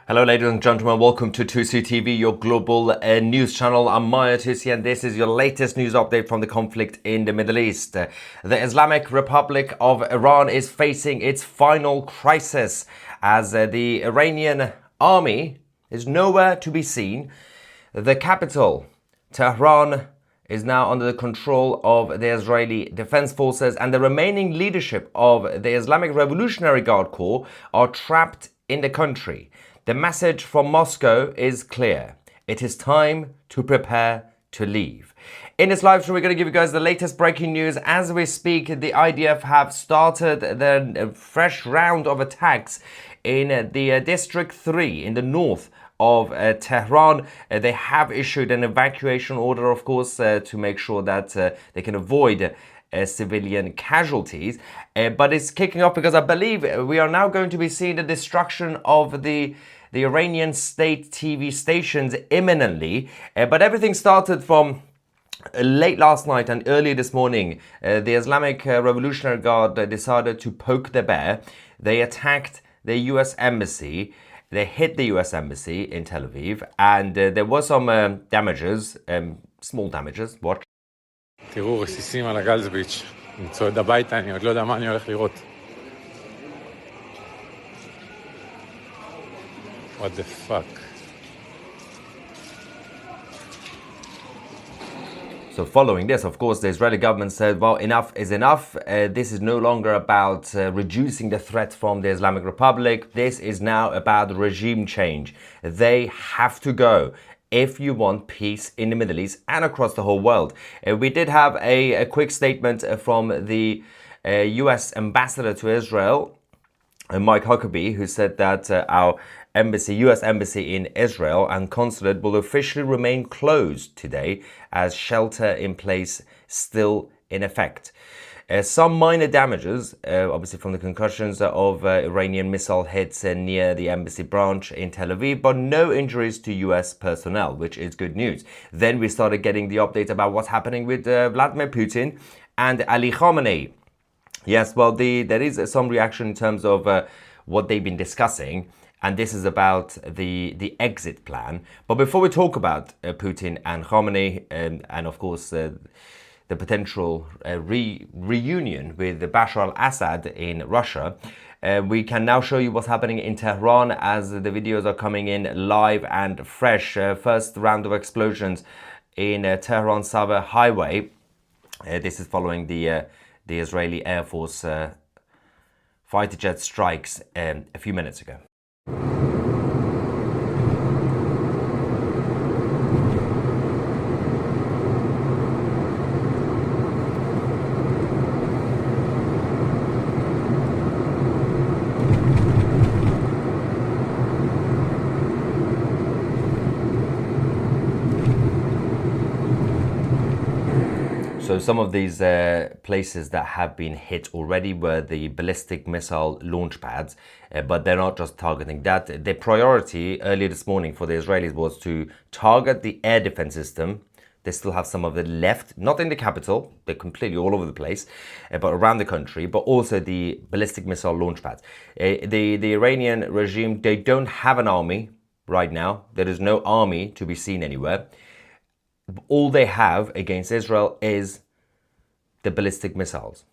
Hello ladies and gentlemen, welcome to 2C TV, your global news channel. I'm Maya Tusi and this is your latest news update from the conflict in the Middle East. The Islamic Republic of Iran is facing its final crisis as the Iranian army is nowhere to be seen. The capital, Tehran, is now under the control of the Israeli Defense Forces, and the remaining leadership of the Islamic Revolutionary Guard Corps are trapped in the country. The message from Moscow is clear. It is time to prepare to leave. In this live stream, we're going to give you guys the latest breaking news. As we speak, the IDF have started their fresh round of attacks in the District 3 in the north of Tehran. They have issued an evacuation order, of course, to make sure that they can avoid civilian casualties. But it's kicking off because I believe we are now going to be seeing the destruction of the Iranian state TV stations imminently. But everything started from late last night and early this morning. The Islamic Revolutionary Guard decided to poke the bear. They attacked the US Embassy. They hit the US Embassy in Tel Aviv, and there were some damages, small damages. Watch. תראו, רסיסים על הגלז ביץ'. אני צועד הביתה, אני עוד לא יודע מה אני הולך לראות. What the fuck? So following this, of course, the Israeli government said, well, enough is enough. This is no longer about reducing the threat from the Islamic Republic. This is now about regime change. They have to go if you want peace in the Middle East and across the whole world. We did have a quick statement from the US ambassador to Israel, Mike Huckabee, who said that our US Embassy in Israel and consulate will officially remain closed today as shelter in place still in effect. Some minor damages, obviously from the concussions of Iranian missile hits near the embassy branch in Tel Aviv, but no injuries to US personnel, which is good news. Then we started getting the update about what's happening with Vladimir Putin and Ali Khamenei. Yes, well, there is some reaction in terms of what they've been discussing, and this is about the exit plan. But before we talk about Putin and Khamenei, and of course the potential reunion with Bashar al-Assad in Russia, we can now show you what's happening in Tehran as the videos are coming in live and fresh. First round of explosions in Tehran Sabah Highway. This is following the Israeli Air Force fighter jet strikes a few minutes ago. So some of these places that have been hit already were the ballistic missile launch pads, but they're not just targeting that. The priority earlier this morning for the Israelis was to target the air defense system. They still have some of it left, not in the capital, they're completely all over the place, but around the country, but also the ballistic missile launch pads. The Iranian regime, they don't have an army right now. There is no army to be seen anywhere. All they have against Israel is the ballistic missiles.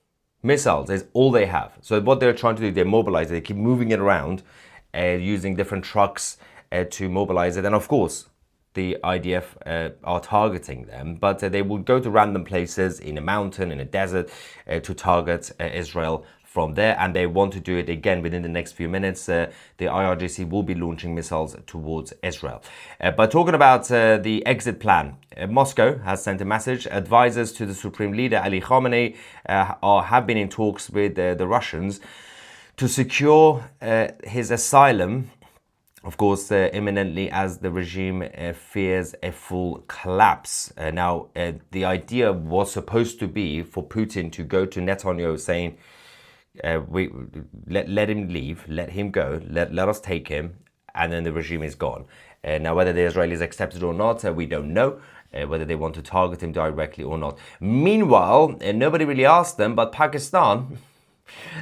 Missiles is all they have. So what they're trying to do, they mobilize it. They keep moving it around using different trucks to mobilize it. And of course, the IDF are targeting them, but they will go to random places in a mountain, in a desert, to target Israel from there, and they want to do it again within the next few minutes. The IRGC will be launching missiles towards Israel. But talking about the exit plan, Moscow has sent a message. Advisors to the Supreme Leader Ali Khamenei have been in talks with the Russians to secure his asylum, of course, imminently, as the regime fears a full collapse. Now, the idea was supposed to be for Putin to go to Netanyahu saying, let him leave, let him go, let us take him, and then the regime is gone. Now, whether the Israelis accept it or not, we don't know. Whether they want to target him directly or not. Meanwhile, nobody really asked them, but Pakistan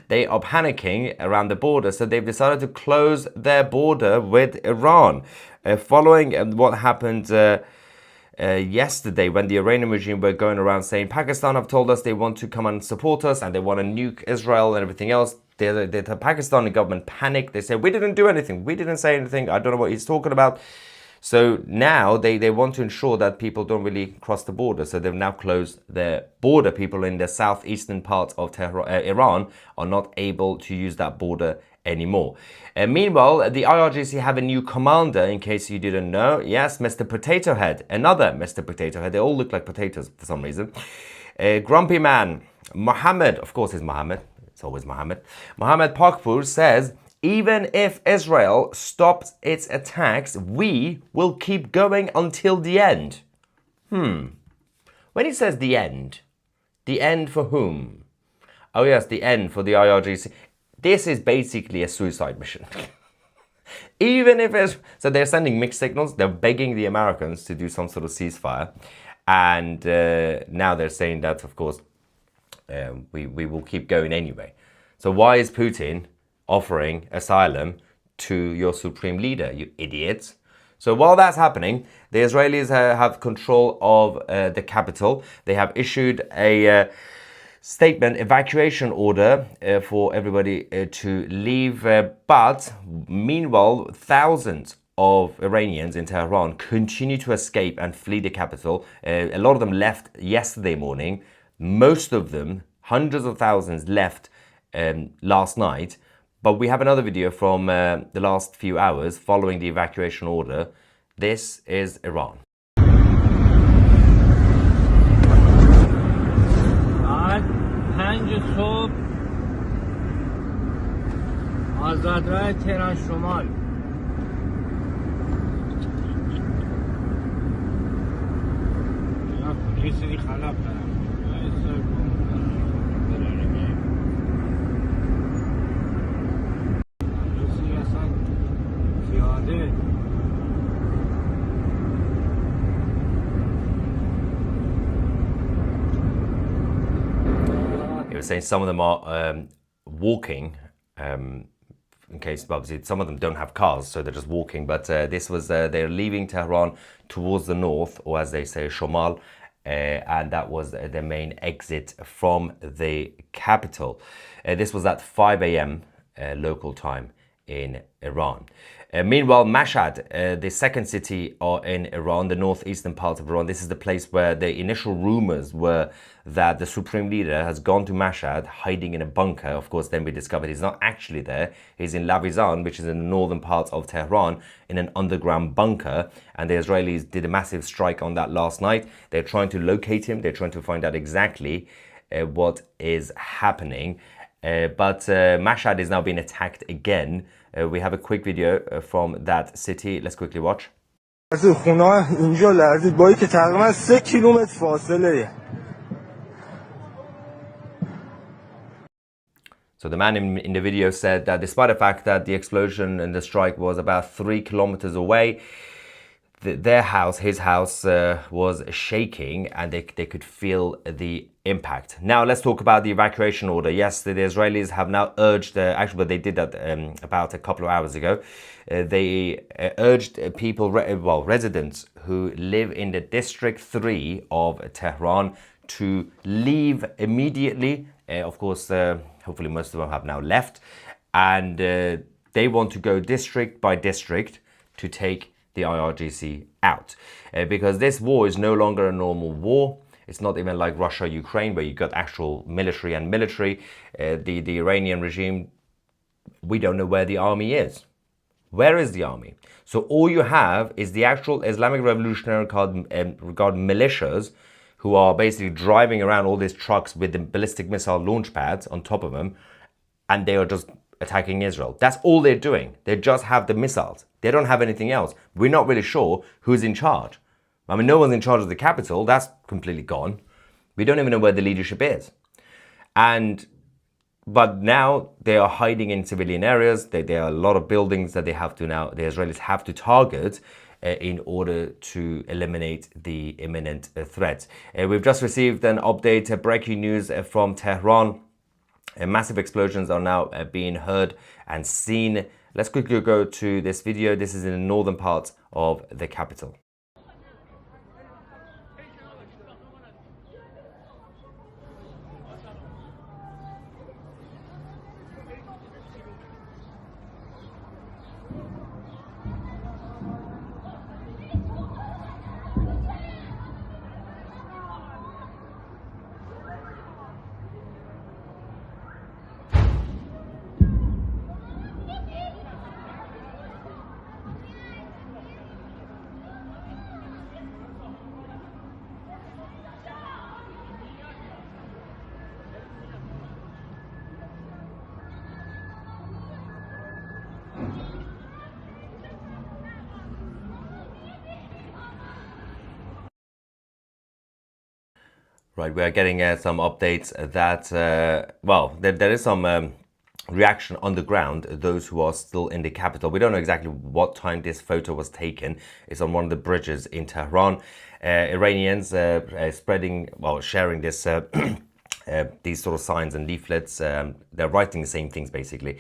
They are panicking around the border, so they've decided to close their border with Iran. Following what happened yesterday when the Iranian regime were going around saying Pakistan have told us they want to come and support us and they want to nuke Israel and everything else. The Pakistani government panicked. They said, we didn't do anything. We didn't say anything. I don't know what he's talking about. So now they want to ensure that people don't really cross the border. So they've now closed their border. People in the southeastern part of Tehran, Iran are not able to use that border anymore. Meanwhile, the IRGC have a new commander, in case you didn't know. Yes, Mr. Potato Head, another Mr. Potato Head. They all look like potatoes for some reason. Grumpy man, Mohammed, of course it's Mohammed. It's always Mohammed. Mohammed Pakpur says, even if Israel stops its attacks, we will keep going until the end. When he says the end for whom? Oh yes, the end for the IRGC. This is basically a suicide mission. Even if it's... So they're sending mixed signals. They're begging the Americans to do some sort of ceasefire. And now they're saying that, of course, we will keep going anyway. So why is Putin offering asylum to your supreme leader, you idiots? So while that's happening, the Israelis have control of the capital. They have issued a statement, evacuation order for everybody to leave. But meanwhile, thousands of Iranians in Tehran continue to escape and flee the capital. A lot of them left yesterday morning. Most of them, hundreds of thousands, left last night. But we have another video from the last few hours following the evacuation order. This is Iran. آزادراه تهران شمال پلیسی خلاف It was saying some of them are walking. In case, obviously, some of them don't have cars, so they're just walking. But this was, they're leaving Tehran towards the north, or as they say, Shomal. And that was their main exit from the capital. This was at 5 a.m. Local time in Iran. Meanwhile, Mashad, the second city in Iran, the northeastern part of Iran, this is the place where the initial rumors were that the supreme leader has gone to Mashad, hiding in a bunker. Of course, then we discovered he's not actually there. He's in Lavizan, which is in the northern part of Tehran, in an underground bunker. And the Israelis did a massive strike on that last night. They're trying to locate him. They're trying to find out exactly what is happening. But Mashad is now being attacked again. We have a quick video from that city. Let's quickly watch. So the man in the video said that despite the fact that the explosion and the strike was about 3 kilometers away, their house, his house, was shaking and they could feel the impact. Now let's talk about the evacuation order. Yes, the Israelis have now urged, actually, but they did that about a couple of hours ago. They urged people, residents who live in the District 3 of Tehran to leave immediately. Of course, hopefully most of them have now left. And they want to go district by district to take the IRGC out. Because this war is no longer a normal war. It's not even like Russia-Ukraine, where you got actual military and military. The Iranian regime, we don't know where the army is. Where is the army? So all you have is the actual Islamic Revolutionary Guard militias, who are basically driving around all these trucks with the ballistic missile launch pads on top of them, and they are just attacking Israel. That's all they're doing. They just have the missiles. They don't have anything else. We're not really sure who's in charge. I mean, no one's in charge of the capital. That's completely gone. We don't even know where the leadership is. But now they are hiding in civilian areas. There are a lot of buildings that they have to now, the Israelis have to target in order to eliminate the imminent threat. We've just received an update, breaking news from Tehran. Massive explosions are now being heard and seen. Let's quickly go to this video. This is in the northern part of the capital. Right, we are getting some updates that, well, there is some reaction on the ground, those who are still in the capital. We don't know exactly what time this photo was taken. It's on one of the bridges in Tehran. Iranians spreading, well, sharing this, these sort of signs and leaflets. They're writing the same things, basically.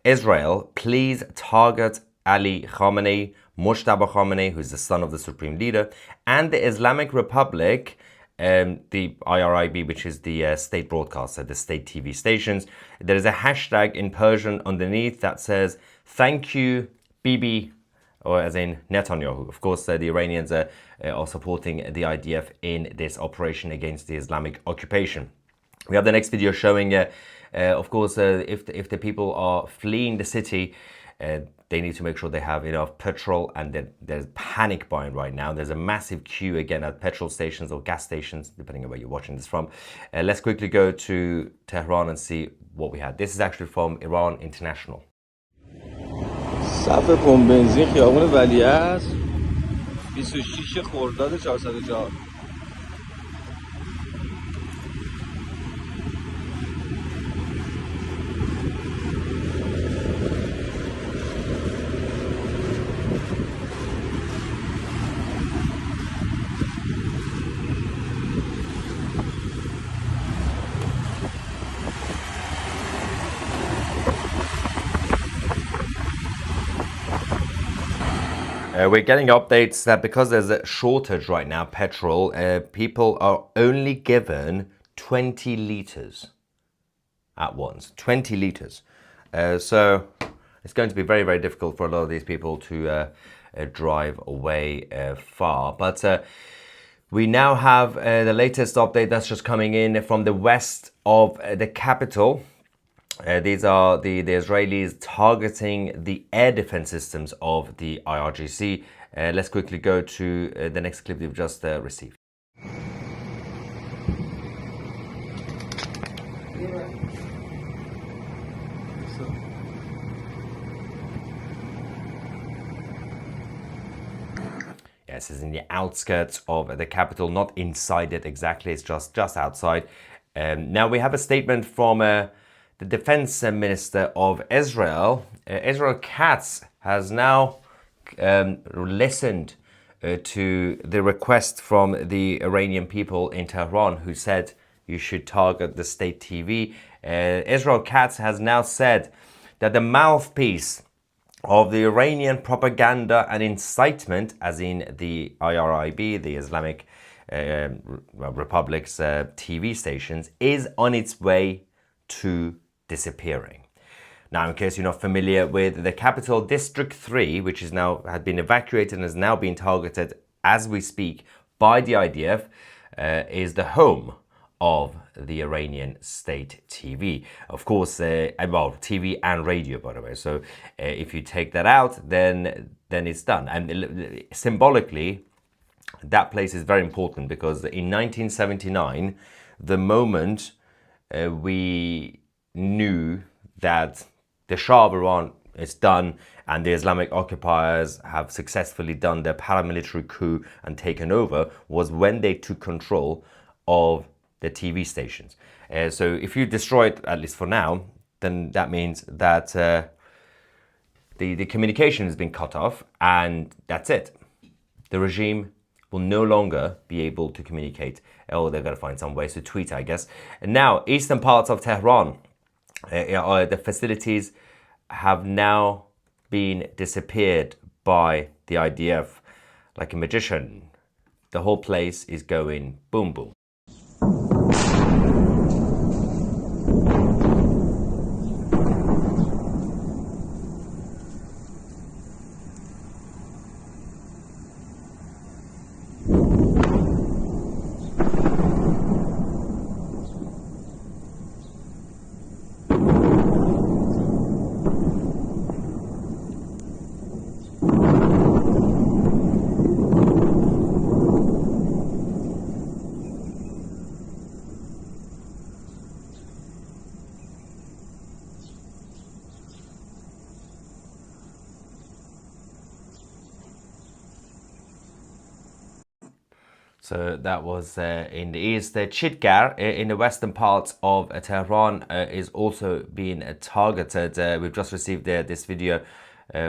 Israel, please target Ali Khamenei, Mashad Khamenei, who's the son of the supreme leader, and the Islamic Republic, the IRIB, which is the state broadcaster, the state TV stations. There is a hashtag in Persian underneath that says, "Thank you, Bibi," or as in Netanyahu. Of course, the Iranians are supporting the IDF in this operation against the Islamic occupation. We have the next video showing, of course, if the people are fleeing the city, they need to make sure they have enough petrol, and there's panic buying right now. There's a massive queue again at petrol stations or gas stations, depending on where you're watching this from. Let's quickly go to Tehran and see what we had. This is actually from Iran International. صف پمپ بنزین خیابون ولیعصر 26 خرداد 404. We're getting updates that because there's a shortage right now, petrol, people are only given 20 liters at once. 20 liters. So it's going to be very, very difficult for a lot of these people to drive away far. But we now have the latest update that's just coming in from the west of the capital. These are the Israelis targeting the air defense systems of the IRGC. Let's quickly go to the next clip we've just received. Yes, it's in the outskirts of the capital, not inside it exactly, it's just outside. Now we have a statement from the defense minister of Israel. Israel Katz has now listened to the request from the Iranian people in Tehran, who said you should target the state TV. Israel Katz has now said that the mouthpiece of the Iranian propaganda and incitement, as in the IRIB, the Islamic Republic's TV stations, is on its way to disappearing. Now, in case you're not familiar with the capital, District 3, which is now had been evacuated and is now being targeted as we speak by the IDF, is the home of the Iranian state TV. Of course, well, TV and radio, by the way. So if you take that out, then it's done. And symbolically, that place is very important because in 1979, the moment we knew that the Shah of Iran is done and the Islamic occupiers have successfully done their paramilitary coup and taken over, was when they took control of the TV stations. So if you destroy it, at least for now, then that means that the communication has been cut off, and that's it. The regime will no longer be able to communicate. Oh, they're going to find some ways to tweet, I guess. And now, eastern parts of Tehran. the facilities have now been disappeared by the IDF like a magician. The whole place is going boom boom. So that was in the east. Chitgar in the western parts of Tehran is also being targeted. We've just received this video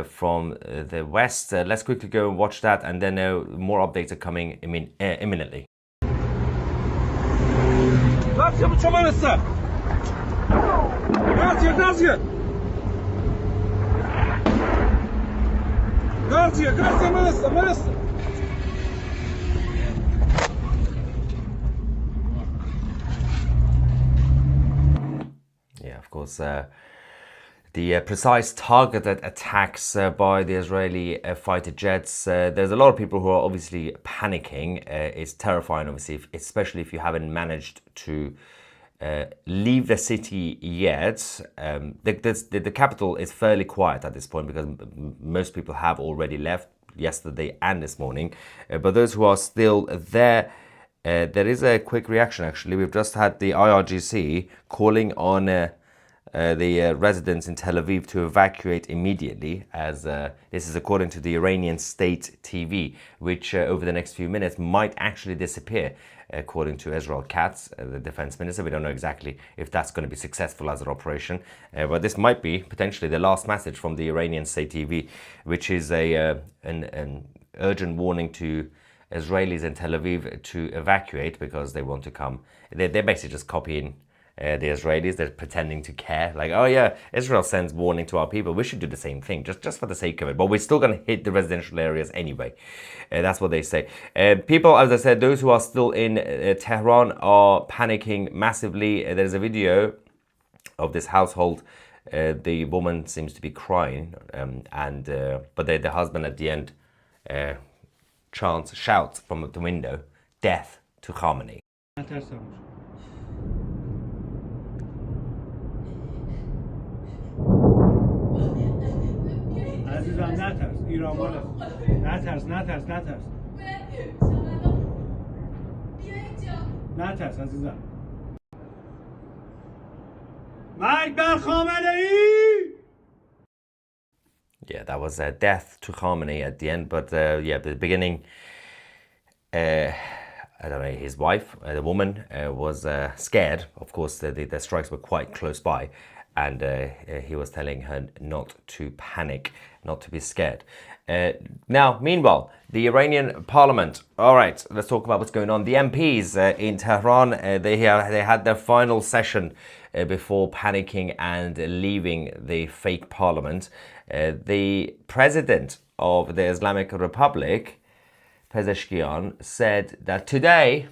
from the west. Let's quickly go and watch that, and then more updates are coming imminently. Of course, the precise targeted attacks by the Israeli fighter jets. There's a lot of people who are obviously panicking. It's terrifying, obviously, especially if you haven't managed to leave the city yet. The capital is fairly quiet at this point because most people have already left yesterday and this morning. But those who are still there, there is a quick reaction, actually. We've just had the IRGC calling on the residents in Tel Aviv to evacuate immediately, as this is according to the Iranian state TV, which over the next few minutes might actually disappear, according to Israel Katz, the defense minister. We don't know exactly if that's going to be successful as an operation, but this might be potentially the last message from the Iranian state TV, which is an urgent warning to Israelis in Tel Aviv to evacuate because they want to come. They're basically just copying the Israelis. They're pretending to care, like, oh yeah, Israel sends warning to our people, we should do the same thing, just for the sake of it, but we're still going to hit the residential areas anyway. That's what they say. People, as I said, those who are still in Tehran are panicking massively. There's a video of this household. The woman seems to be crying, but the husband at the end shouts from the window, "Death to Khamenei." عزیزم نترس ایران مال نترس نترس عزیزم مرگ بر خامنه ای. Yeah, that was death to Khamenei at the end, but yeah, the beginning, I don't know, his wife, the woman, was scared. Of course, the strikes were quite close by, and he was telling her not to panic, not to be scared. Now, meanwhile, the Iranian parliament. All right, let's talk about what's going on. The MPs in Tehran, they had their final session before panicking and leaving the fake parliament. The president of the Islamic Republic, Pezeshkian, said that today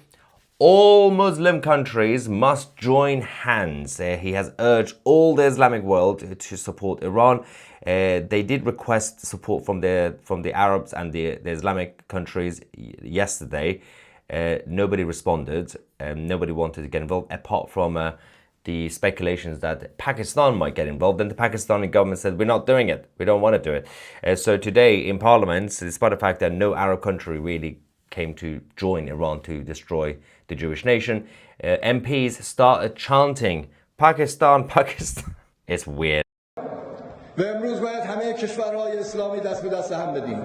all Muslim countries must join hands. He has urged all the Islamic world to support Iran. They did request support from the Arabs and the Islamic countries yesterday. Nobody responded. Nobody wanted to get involved, apart from the speculations that Pakistan might get involved. And the Pakistani government said, we're not doing it. We don't want to do it. So today in Parliament, despite the fact that no Arab country really came to join Iran to destroy the Jewish nation, MPs started chanting, Pakistan, Pakistan. It's weird. و امروز باید همه کشورهای اسلامی دست به دست هم بدیم.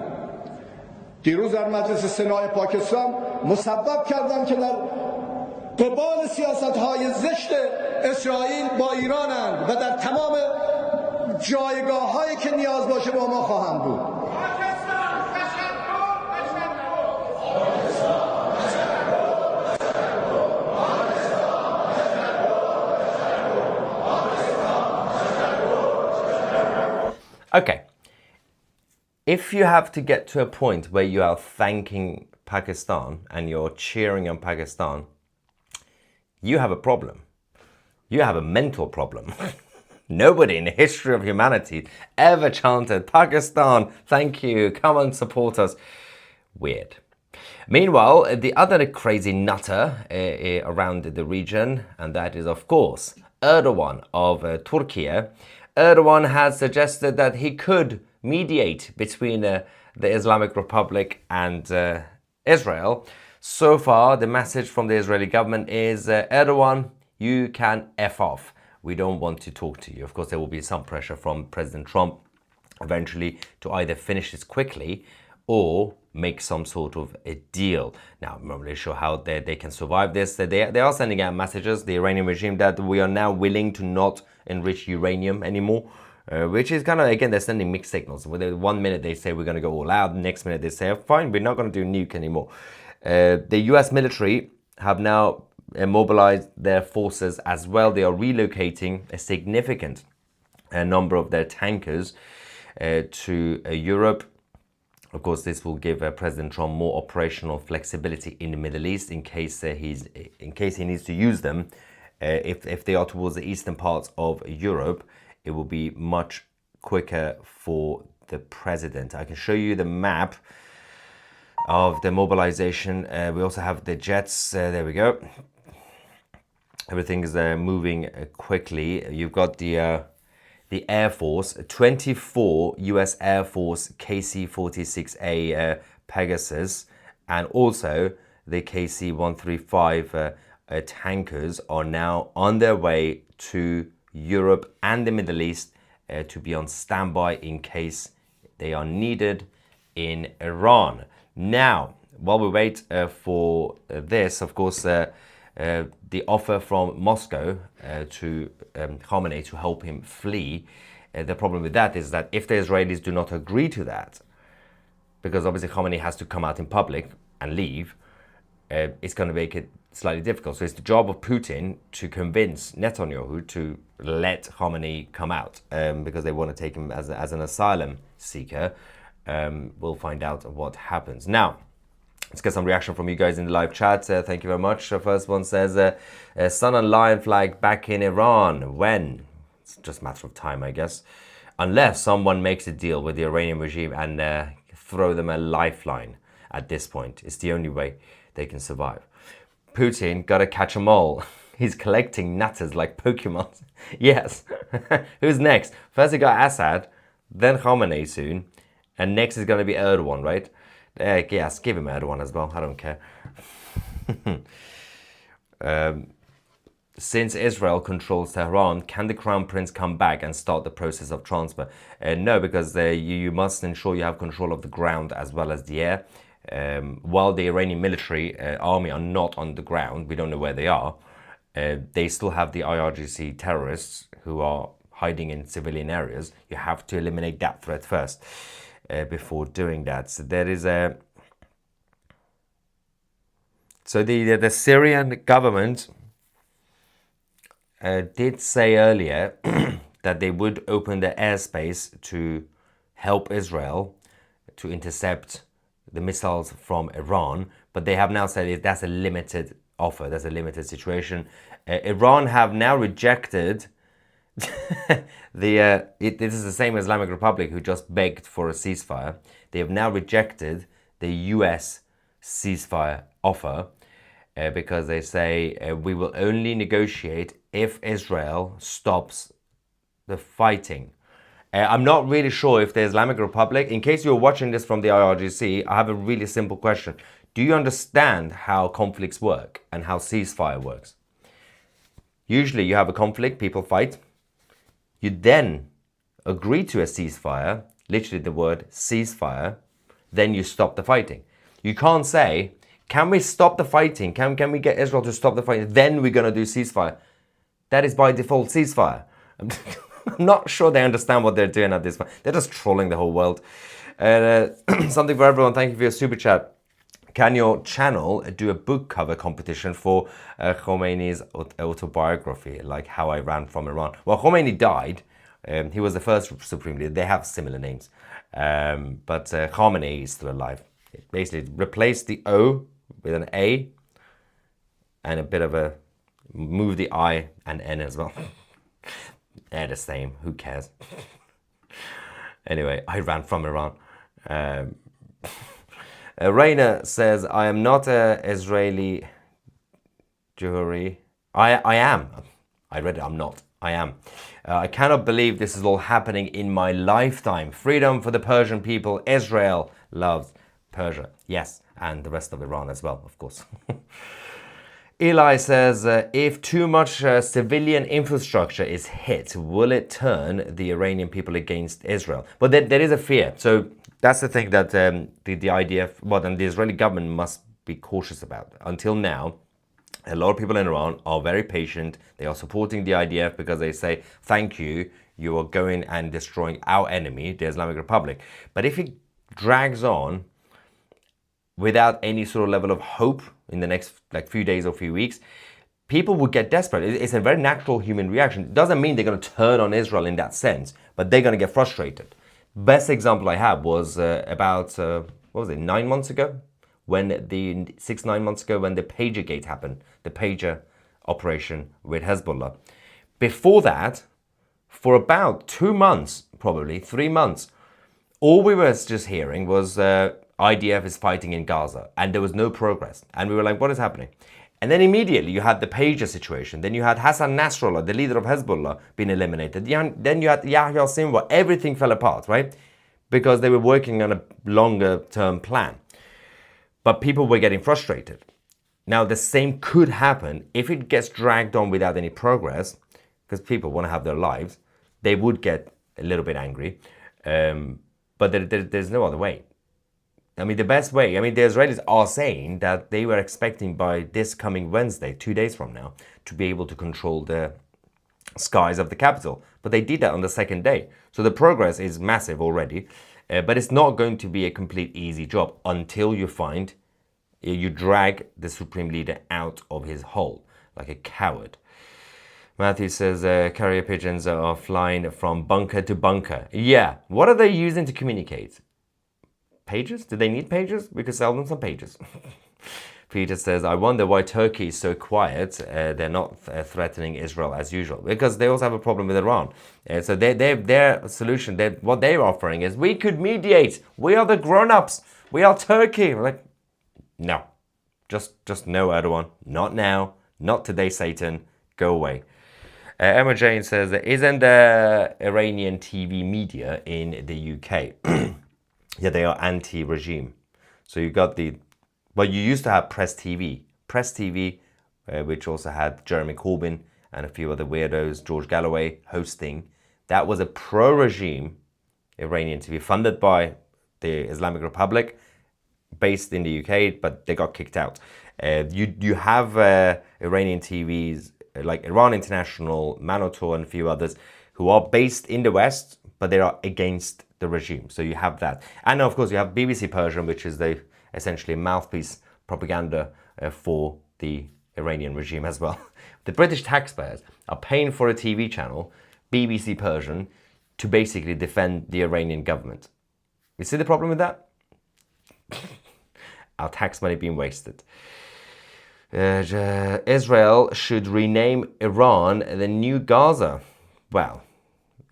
دیروز در مجلس سنای پاکستان مسبب کردن که در قبال سیاست‌های زشت اسرائیل با ایرانند و در تمام جایگاه‌هایی که نیاز باشه با ما خواهند بود. Okay. If you have to get to a point where you are thanking Pakistan and you're cheering on Pakistan, you have a problem. You have a mental problem. Nobody in the history of humanity ever chanted, Pakistan, thank you, come and support us. Weird. Meanwhile, the other crazy nutter around the region, and that is, of course, Erdogan of Turkey. Erdogan has suggested that he could mediate between the Islamic Republic and Israel. So far, the message from the Israeli government is, Erdogan, you can F off. We don't want to talk to you. Of course, there will be some pressure from President Trump eventually to either finish this quickly or make some sort of a deal. Now, I'm not really sure how they can survive this. They are sending out messages, the Iranian regime, that we are now willing to not enrich uranium anymore, which is kind of, again, they're sending mixed signals. One minute they say we're going to go all out, the next minute they say, fine, we're not going to do nuke anymore. The US military have now mobilized their forces as well. They are relocating a significant number of their tankers to Europe. Of course, this will give President Trump more operational flexibility in the Middle East in case he needs to use them. If they are towards the eastern parts of Europe, it will be much quicker for the president. I can show you the map of the mobilization. We also have the jets. There we go. Everything is moving quickly. You've got the Air Force, 24 US Air Force KC-46A Pegasus, and also the KC-135 tankers are now on their way to Europe and the Middle East to be on standby in case they are needed in Iran. Now, while we wait for this, of course, the offer from Moscow to Khamenei to help him flee, the problem with that is that if the Israelis do not agree to that, because obviously Khamenei has to come out in public and leave, it's going to make it slightly difficult. So it's the job of Putin to convince Netanyahu to let Khamenei come out because they want to take him as an asylum seeker. We'll find out what happens. Now, let's get some reaction from you guys in the live chat. Thank you very much. The first one says, Sun and Lion flag back in Iran. When? It's just a matter of time, I guess. Unless someone makes a deal with the Iranian regime and throw them a lifeline at this point. It's the only way they can survive. Putin gotta catch them all. He's collecting nutters like Pokemon. Yes. Who's next? First he got Assad, then Khamenei soon, and next is gonna be Erdogan, right? Yes, give him Erdogan as well. I don't care. Since Israel controls Tehran, can the Crown Prince come back and start the process of transfer? No, because you must ensure you have control of the ground as well as the air. While the Iranian military army are not on the ground, we don't know where they are, they still have the IRGC terrorists who are hiding in civilian areas. You have to eliminate that threat first before doing that. So there is a... So the Syrian government did say earlier that they would open the airspace to help Israel to intercept the missiles from Iran, but they have now said that's a limited offer, that's a limited situation. Iran have now rejected this is the same as Islamic Republic, who just begged for a ceasefire. They have now rejected the US ceasefire offer because they say we will only negotiate if Israel stops the fighting. I'm not really sure if the Islamic Republic, in case you're watching this from the IRGC, I have a really simple question. Do you understand how conflicts work and how ceasefire works? Usually you have a conflict, people fight. You then agree to a ceasefire, literally the word ceasefire, then you stop the fighting. You can't say, can we stop the fighting? Can we get Israel to stop the fighting? Then we're going to do ceasefire. That is by default ceasefire. I'm not sure they understand what they're doing at this point. They're just trolling the whole world. Something for everyone. Thank you for your super chat. Can your channel do a book cover competition for Khomeiни's autobiography, like How I Ran from Iran? Well, Khomeini died, He was the first supreme leader. They have similar names. But Khamenei is still alive. It basically replaced the O with an A and a bit of a move the I and N as well. They're the same. Who cares? Anyway, I ran from Iran. Raina says, I am not a Israeli Jewry. I am. I read it. I'm not. I am. I cannot believe this is all happening in my lifetime. Freedom for the Persian people. Israel loves Persia. Yes, and the rest of Iran as well, of course. Eli says, if too much civilian infrastructure is hit, will it turn the Iranian people against Israel? But there is a fear. So that's the thing that the IDF, and the Israeli government must be cautious about. Until now, a lot of people in Iran are very patient. They are supporting the IDF because they say, thank you, you are going and destroying our enemy, the Islamic Republic. But if it drags on without any sort of level of hope in the next few days or few weeks, people would get desperate. It's a very natural human reaction. It doesn't mean they're going to turn on Israel in that sense, but they're going to get frustrated. Best example I have was about, 9 months ago? When the 6-9 months ago, when the Pagergate happened, the pager operation with Hezbollah. Before that, for about 2 months, probably 3 months, all we were just hearing was IDF is fighting in Gaza, and there was no progress. And we were like, what is happening? And then immediately you had the pager situation. Then you had Hassan Nasrallah, the leader of Hezbollah, being eliminated. Then you had Yahya Sinwar. Everything fell apart, right? Because they were working on a longer term plan. But people were getting frustrated. Now, the same could happen if it gets dragged on without any progress, because people want to have their lives. They would get a little bit angry. But there's no other way. I mean, the best way, the Israelis are saying that they were expecting by this coming Wednesday, 2 days from now, to be able to control the skies of the capital. But they did that on the second day. So the progress is massive already. But it's not going to be a complete easy job until you drag the supreme leader out of his hole like a coward. Matthew says carrier pigeons are flying from bunker to bunker. Yeah, what are they using to communicate? Pages? Do they need pages? We could sell them some pages. Peter says, I wonder why Turkey is so quiet. They're not threatening Israel as usual. Because they also have a problem with Iran. So their solution, what they're offering is, we could mediate. We are the grown-ups. We are Turkey. We're like, no. Just no, Erdogan. Not now. Not today, Satan. Go away. Emma Jane says, isn't there Iranian TV media in the UK? Yeah, they are anti-regime. So you got but you used to have Press TV. Press TV, which also had Jeremy Corbyn and a few other weirdos, George Galloway hosting. That was a pro-regime Iranian TV funded by the Islamic Republic, based in the UK, but they got kicked out. You have Iranian TVs like Iran International, Manotor, and a few others who are based in the West, but they are against the regime. So you have that. And of course you have BBC Persian, which is essentially mouthpiece propaganda for the Iranian regime as well. The British taxpayers are paying for a TV channel, BBC Persian, to basically defend the Iranian government. You see the problem with that? Our tax money being wasted. Israel should rename Iran the new Gaza. Well,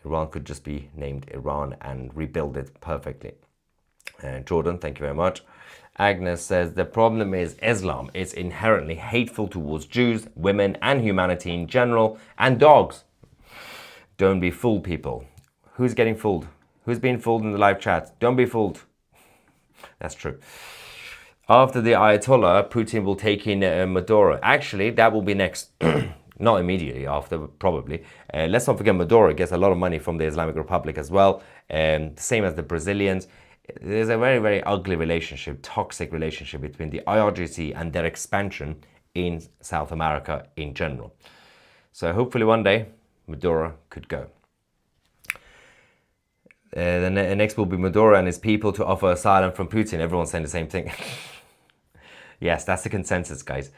Iran could just be named Iran and rebuild it perfectly. Jordan, thank you very much. Agnes says, the problem is Islam is inherently hateful towards Jews, women, and humanity in general, and dogs. Don't be fooled, people. Who's getting fooled? Who's being fooled in the live chat? Don't be fooled. That's true. After the Ayatollah, Putin will take in Maduro. Actually, that will be next. Not immediately after, probably. Let's not forget Maduro gets a lot of money from the Islamic Republic as well. Same as the Brazilians. There's a very, very ugly relationship, toxic relationship between the IRGC and their expansion in South America in general. So hopefully one day, Maduro could go. The next will be Maduro and his people to offer asylum from Putin. Everyone's saying the same thing. Yes, that's the consensus, guys.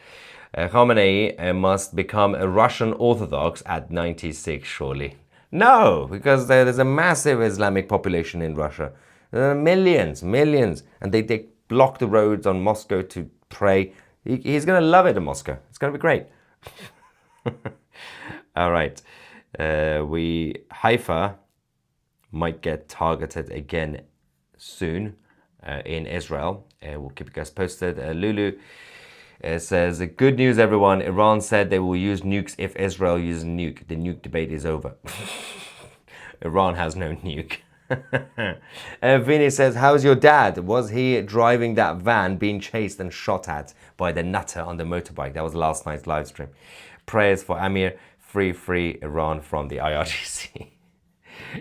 Khamenei must become a Russian Orthodox at 96, surely. No, because there's a massive Islamic population in Russia. Millions, and they block the roads on Moscow to pray. He's going to love it in Moscow. It's going to be great. All right. Haifa might get targeted again soon in Israel. We'll keep you guys posted. Lulu says, good news, everyone. Iran said they will use nukes if Israel uses nuke. The nuke debate is over. Iran has no nuke. Vinny says, how's your dad? Was he driving that van being chased and shot at by the nutter on the motorbike? That was last night's live stream. Prayers for Amir. Free Iran from the IRGC.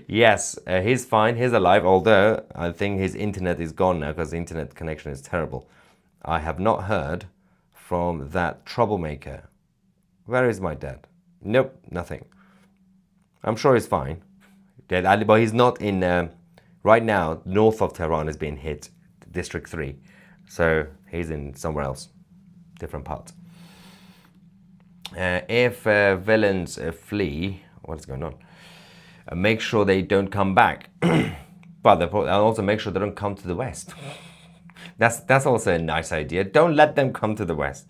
Yes, he's fine. He's alive, although I think his internet is gone now because the internet connection is terrible. I have not heard from that troublemaker. Where is my dad? Nope, nothing. I'm sure he's fine. Dead, but he's not in... right now, north of Tehran is being hit, District 3. So he's in somewhere else, different part. If villains flee, what's going on? Make sure they don't come back. But they'll also make sure they don't come to the West. That's also a nice idea. Don't let them come to the West.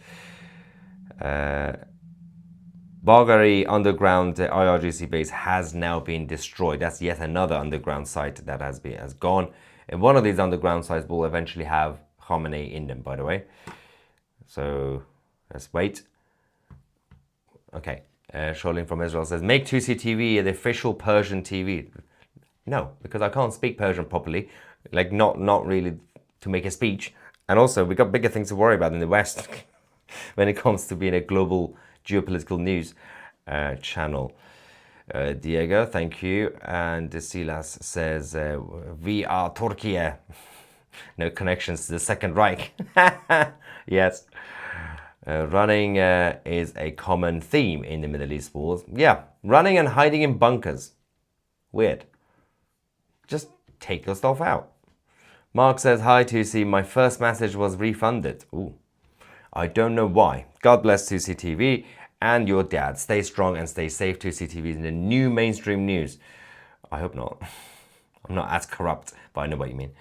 Bulgari underground IRGC base has now been destroyed. That's yet another underground site that has gone. And one of these underground sites will eventually have Khamenei in them, by the way. So let's wait. Okay. Sholin from Israel says, make 2CTV the official Persian TV. No, because I can't speak Persian properly. Like, not really to make a speech. And also, we've got bigger things to worry about in the West when it comes to being a global geopolitical news channel. Diego, thank you. And Silas says, we are Turkey. No connections to the Second Reich. Yes. Running is a common theme in the Middle East wars. Yeah, running and hiding in bunkers. Weird. Just take your stuff out. Mark says, hi 2C, my first message was refunded. Ooh. I don't know why. God bless 2CTV and your dad. Stay strong and stay safe. 2CTV is in the new mainstream news. I hope not. I'm not as corrupt, but I know what you mean.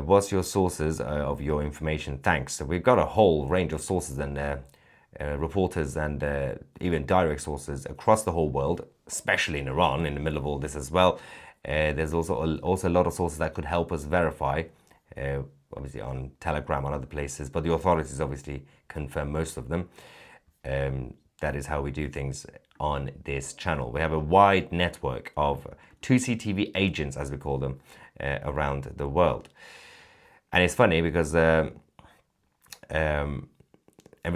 What's your sources of your information? Thanks. So we've got a whole range of sources and reporters and even direct sources across the whole world, especially in Iran, in the middle of all this as well. There's also a lot of sources that could help us verify, obviously on Telegram and other places, but the authorities obviously confirm most of them. That is how we do things on this channel. We have a wide network of 2CTV agents, as we call them, around the world. And it's funny because every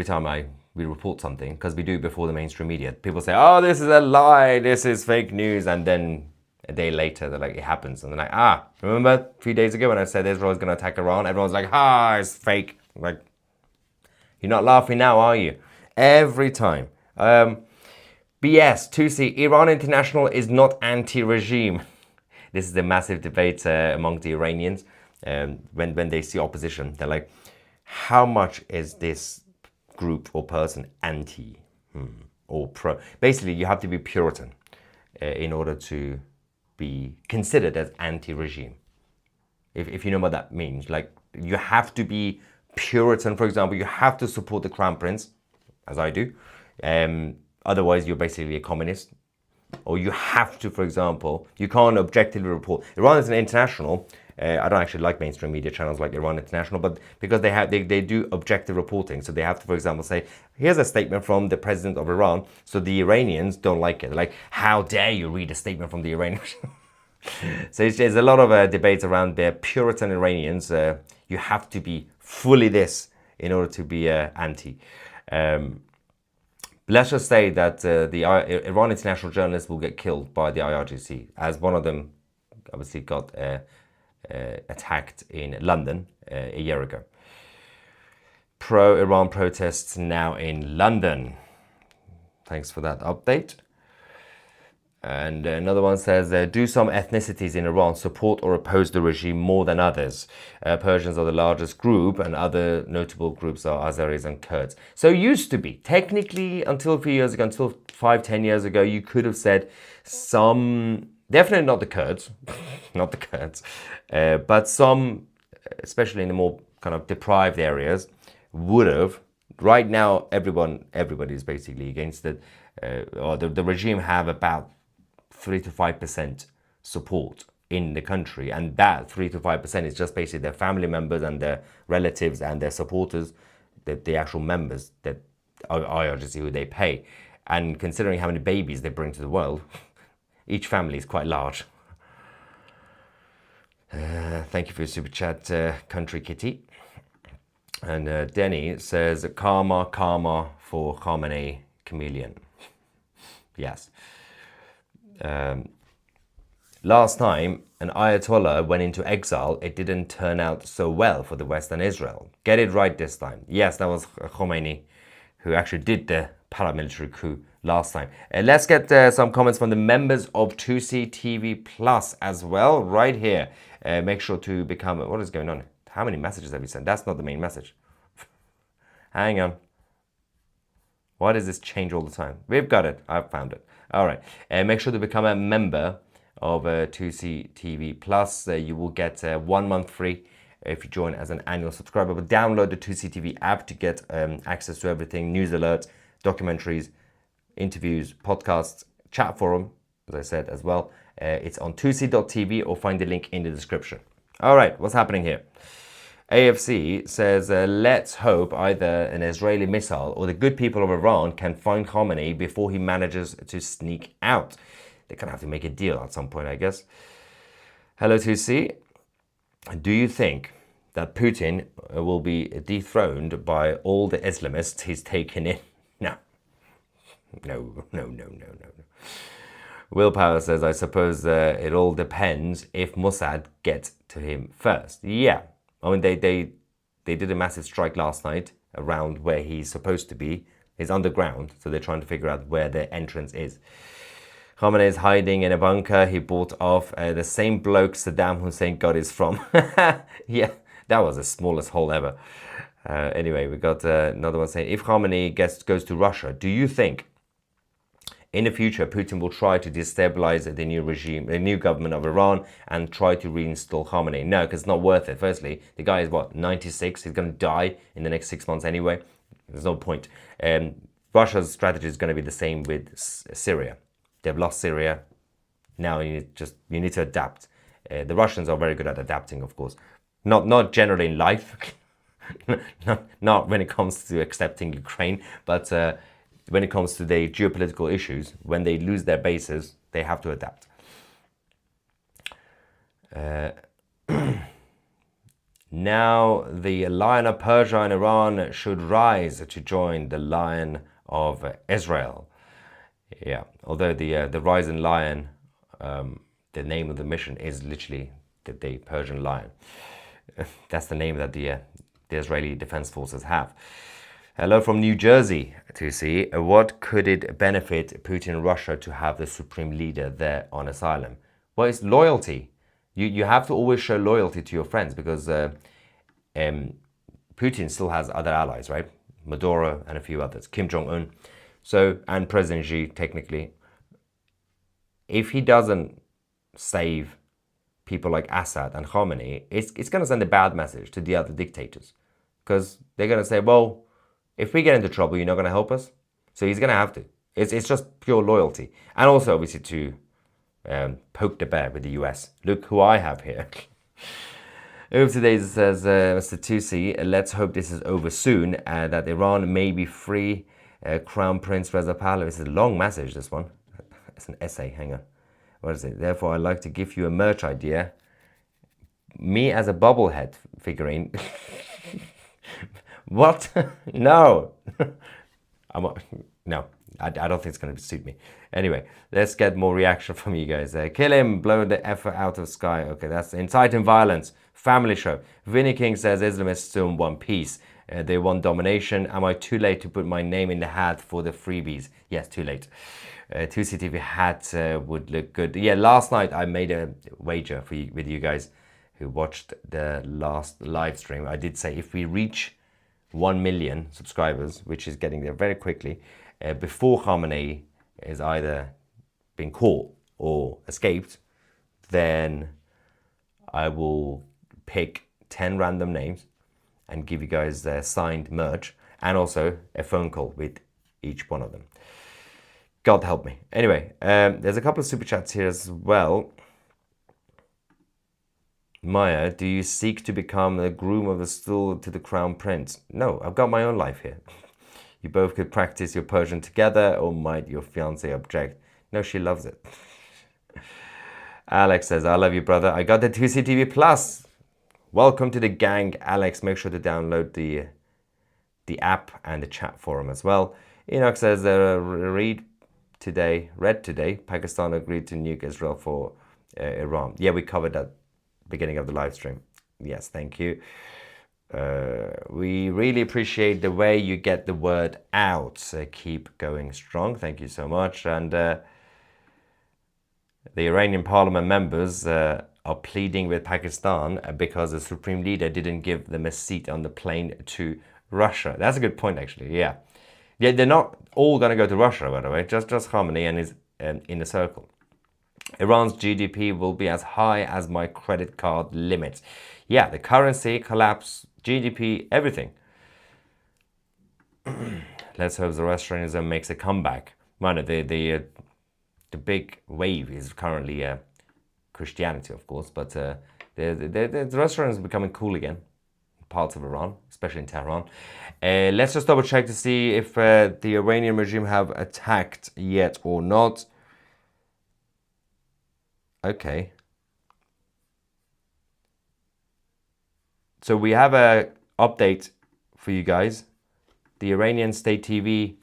time we report something, because we do it before the mainstream media, people say, oh, this is a lie, this is fake news, and then a day later they're like, it happens, and they're like, remember a few days ago when I said Israel is going to attack Iran? Everyone's like, it's fake. Like, you're not laughing now, are you? Every time. BS 2C, Iran International is not anti-regime. This is a massive debate among the Iranians. When they see opposition, they're like, how much is this group or person anti or pro? Basically, you have to be Puritan in order to be considered as anti-regime. If you know what that means. Like, you have to be Puritan, for example. You have to support the Crown Prince, as I do. Otherwise, you're basically a communist. Or you have to, for example, you can't objectively report. Iran is an international. I don't actually like mainstream media channels like Iran International, but because they do objective reporting. So they have to, for example, say, here's a statement from the president of Iran. So the Iranians don't like it. They're like, how dare you read a statement from the Iranians? So there's a lot of debates around the Puritan Iranians. You have to be fully this in order to be anti. Let's just say that the Iran international journalists will get killed by the IRGC, as one of them obviously got attacked in London a year ago. Pro-Iran protests now in London. Thanks for that update. And another one says, do some ethnicities in Iran support or oppose the regime more than others? Persians are the largest group, and other notable groups are Azeris and Kurds. So it used to be, technically, until a few years ago, until 5-10 years ago, you could have said some, definitely not the Kurds, not the Kurds, but some, especially in the more kind of deprived areas, would have. Right now, everybody is basically against it. Or the regime have about 3 to 5% support in the country, and that 3 to 5% is just basically their family members and their relatives and their supporters, the actual members that IRGC who they pay. And considering how many babies they bring to the world, each family is quite large. Thank you for your super chat, Country Kitty. And Denny says, karma for Khamenei chameleon. Yes. Last time an Ayatollah went into exile, it didn't turn out so well for the West and Israel. Get it right this time. Yes, that was Khamenei who actually did the paramilitary coup last time. Let's get some comments from the members of 2C TV Plus as well, right here. Make sure to become... What is going on? How many messages have you sent? That's not the main message. Hang on. Why does this change all the time? We've got it. I've found it. All right. Make sure to become a member of 2C TV Plus. You will get 1 month free if you join as an annual subscriber. But download the 2C TV app to get access to everything. News alerts, documentaries, interviews, podcasts, chat forum, as I said as well. It's on 2c.tv or find the link in the description. All right. What's happening here? AFC says, let's hope either an Israeli missile or the good people of Iran can find Khamenei before he manages to sneak out. They're going to have to make a deal at some point, I guess. Hello 2C. Do you think that Putin will be dethroned by all the Islamists he's taken in? No. No. Willpower says, I suppose it all depends if Mossad gets to him first. Yeah. I mean, they did a massive strike last night around where he's supposed to be. He's underground, so they're trying to figure out where their entrance is. Khamenei is hiding in a bunker he bought off the same bloke Saddam Hussein got his from. Yeah, that was the smallest hole ever. Anyway, we got another one saying, if Khamenei goes to Russia, do you think in the future Putin will try to destabilize the new regime, the new government of Iran, and try to reinstall Khamenei? No, because it's not worth it. Firstly, the guy is what, 96? He's going to die in the next 6 months anyway. There's no point. Russia's strategy is going to be the same with Syria. They've lost Syria. Now you need to adapt. The Russians are very good at adapting, of course. Not generally in life. not when it comes to accepting Ukraine, but when it comes to the geopolitical issues, when they lose their bases, they have to adapt. Now the Lion of Persia and Iran should rise to join the Lion of Israel. Yeah, although the Rising Lion, the name of the mission is literally the Persian Lion. That's the name that the Israeli Defense Forces have. Hello from New Jersey to see what could it benefit Putin and Russia to have the supreme leader there on asylum? Well, it's loyalty. You have to always show loyalty to your friends because Putin still has other allies, right? Maduro and a few others, Kim Jong-un, and President Xi technically. If he doesn't save people like Assad and Khamenei, it's going to send a bad message to the other dictators because they're going to say, well, if we get into trouble, you're not going to help us. So he's going to have to. It's just pure loyalty. And also, obviously, to poke the bear with the US. Look who I have here. Over today says, Mr. Tusi, let's hope this is over soon, that Iran may be free. Crown Prince Reza Pahlavi. This is a long message, this one. It's an essay, hang on. What is it? Therefore, I'd like to give you a merch idea. Me as a bobblehead figurine. What? No. No, I don't think it's going to suit me. Anyway, let's get more reaction from you guys. Kill him, blow the effort out of sky. Okay, that's inciting violence. Family show. Vinny King says Islamists still want peace. They want domination. Am I too late to put my name in the hat for the freebies? Yes, too late. 2CTV hat would look good. Yeah, last night I made a wager with you guys who watched the last live stream. I did say if we reach 1 million subscribers, which is getting there very quickly, before Khamenei is either been caught or escaped, then I will pick 10 random names and give you guys their signed merch and also a phone call with each one of them. God help me. Anyway, there's a couple of super chats here as well. Maya, do you seek to become the groom of the stool to the crown prince? No, I've got my own life here. You both could practice your Persian together, or might your fiancé object? No, she loves it. Alex says, I love you, brother. I got the 2CTV Plus. Welcome to the gang, Alex. Make sure to download the app and the chat forum as well. Enoch says, read today, Pakistan agreed to nuke Israel for Iran. Yeah, we covered that beginning of the live stream. Yes, thank you. We really appreciate the way you get the word out. Keep going strong. Thank you so much. And the Iranian parliament members are pleading with Pakistan because the supreme leader didn't give them a seat on the plane to Russia. That's a good point, actually. Yeah, they're not all going to go to Russia, by the way. Just Khamenei and his inner circle. Iran's GDP will be as high as my credit card limit. Yeah, the currency collapse, GDP, everything. Let's hope Zoroastrianism makes a comeback. Man, the big wave is currently Christianity, of course, but the Zoroastrianism is becoming cool again in parts of Iran, especially in Tehran. Let's just double check to see if the Iranian regime have attacked yet or not. Okay. So we have a update for you guys. The Iranian state TV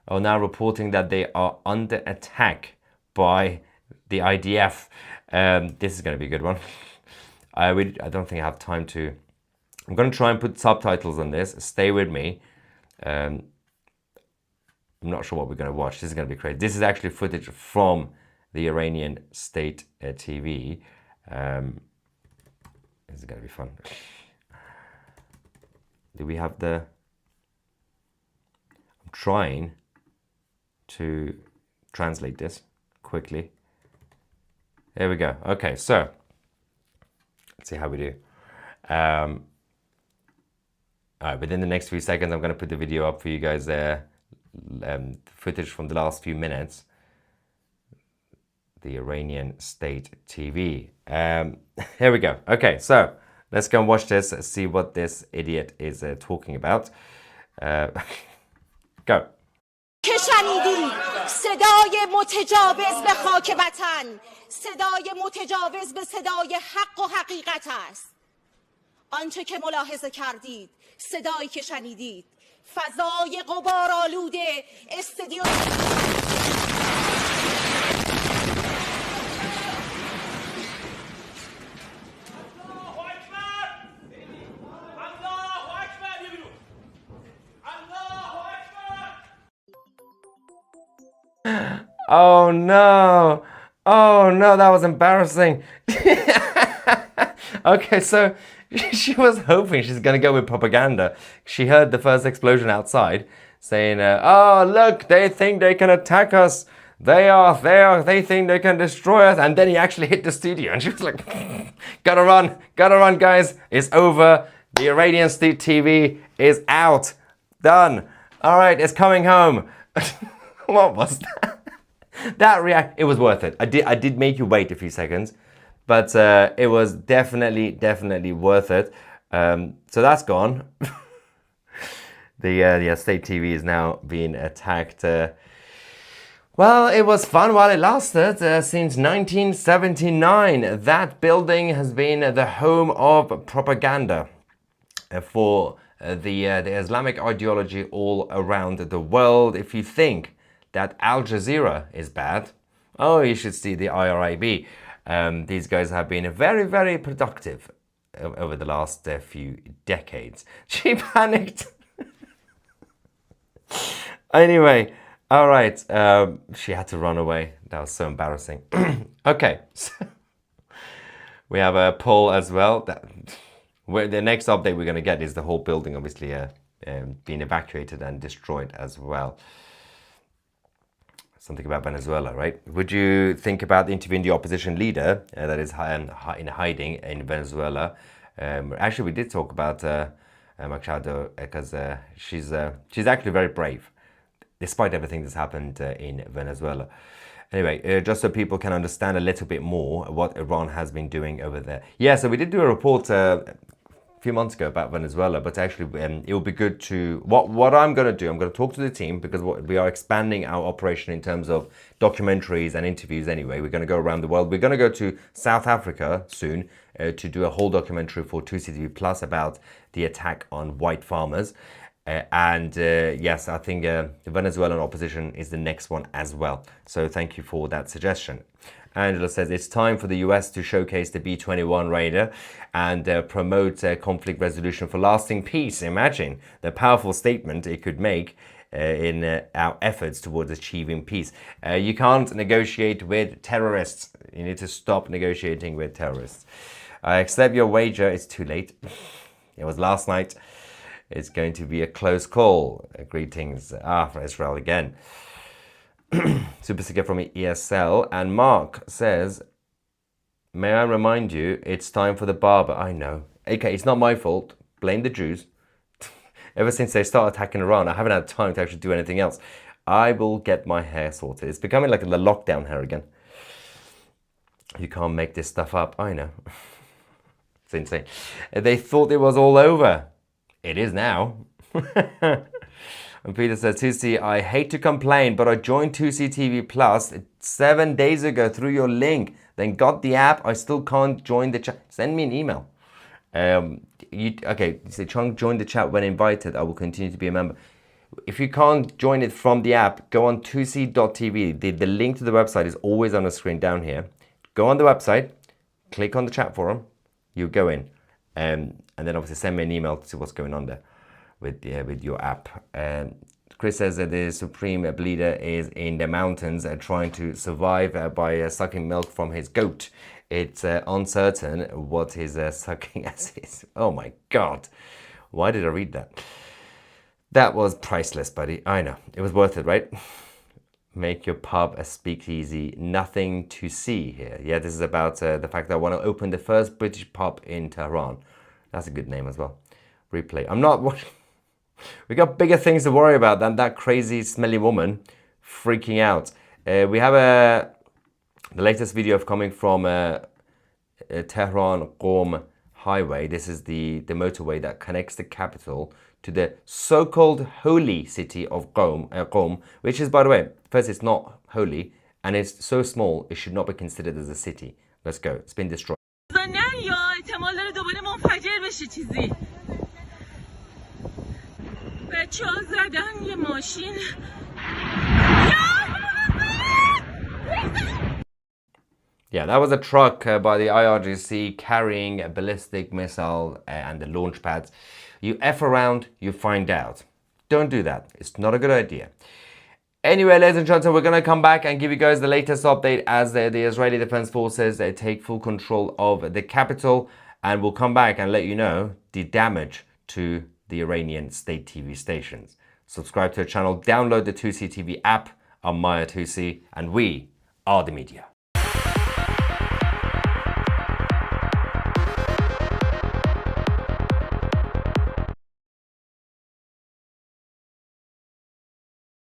are now reporting that they are under attack by the IDF. This is going to be a good one. I don't think I have time to. I'm going to try and put subtitles on this. Stay with me. I'm not sure what we're going to watch. This is going to be crazy. This is actually footage from the Iranian state TV. This is going to be fun. Do we have the... I'm trying to translate this quickly. There we go. Okay, so let's see how we do. All right, within the next few seconds, I'm going to put the video up for you guys there. Footage from the last few minutes. The Iranian state TV. Here we go. Okay, so let's go and watch this, see what this idiot is talking about. Go. که شنیدید صدای متجاوز به خاک وطن، صدای متجاوز به صدای حق و حقیقت است. آنچه که ملاحظه کردید، صدایی که شنیدید، فضای غبارآلوده استودیو Oh no! Oh no, that was embarrassing. Okay, so she was hoping she's gonna go with propaganda. She heard the first explosion outside saying, oh look, they think they can attack us. They think they can destroy us. And then he actually hit the studio and she was like, gotta run guys, it's over. The Iranian state TV is out. Done. All right, it's coming home. What was that? It was worth it. I did make you wait a few seconds, but it was definitely worth it. So that's gone. The state TV is now being attacked. Well, it was fun while it lasted. Since 1979, that building has been the home of propaganda for the Islamic ideology all around the world. If you think that Al Jazeera is bad, oh, you should see the IRIB. These guys have been very productive over the last few decades. She panicked. Anyway, All right, she had to run away. That was so embarrassing. Okay, so we have a poll as well. The next update we're going to get is the whole building, obviously, being evacuated and destroyed as well. Something about Venezuela, right? Would you think about interviewing the opposition leader that is in hiding in Venezuela? Actually, we did talk about Mashad because she's actually very brave, despite everything that's happened in Venezuela. Anyway, just so people can understand a little bit more what Iran has been doing over there. Yeah, so we did do a report a few months ago about Venezuela, but actually it will be good to... What I'm going to do, I'm going to talk to the team because we are expanding our operation in terms of documentaries and interviews anyway. We're going to go around the world. We're going to go to South Africa soon to do a whole documentary for 2CTV Plus about the attack on white farmers. Yes, I think the Venezuelan opposition is the next one as well. So thank you for that suggestion. Angela says it's time for the US to showcase the B-21 Raider and promote conflict resolution for lasting peace. Imagine the powerful statement it could make in our efforts towards achieving peace. You can't negotiate with terrorists. You need to stop negotiating with terrorists. I accept your wager. It's too late. It was last night. It's going to be a close call. Greetings for Israel again. Super Sticker from ESL. And Mark says, may I remind you, it's time for the barber. I know. Okay, it's not my fault. Blame the Jews. Ever since they started attacking Iran, I haven't had time to actually do anything else. I will get my hair sorted. It's becoming like the lockdown hair again. You can't make this stuff up. I know. It's insane. They thought it was all over. It is now. And Peter says, 2C, I hate to complain, but I joined 2C TV Plus 7 days ago through your link. Then got the app. I still can't join the chat. Send me an email. Okay, you say, Chung, join the chat when invited. I will continue to be a member. If you can't join it from the app, go on 2c.tv. The link to the website is always on the screen down here. Go on the website, click on the chat forum. You go in. And then obviously send me an email to see what's going on there with your app. Chris says that the supreme leader is in the mountains trying to survive by sucking milk from his goat. It's uncertain what his sucking ass is. Oh my God. Why did I read that? That was priceless, buddy. I know. It was worth it, right? Make your pub a speakeasy. Nothing to see here. Yeah, this is about the fact that I want to open the first British pub in Tehran. That's a good name as well. Replay. I'm not watching. We got bigger things to worry about than that crazy smelly woman freaking out. We have the latest video coming from Tehran Qom highway. This is the motorway that connects the capital to the so-called holy city of Qom, which is, by the way, first, it's not holy, and it's so small, it should not be considered as a city. Let's go. It's been destroyed. Yeah, that was a truck by the IRGC carrying a ballistic missile and the launch pads. You F around, you find out. Don't do that. It's not a good idea. Anyway, ladies and gentlemen, we're going to come back and give you guys the latest update as the Israeli Defense Forces take full control of the capital. And we'll come back and let you know the damage to the Iranian state TV stations. Subscribe to the channel, download the 2C TV app. I'm Maya 2C, and we are the media.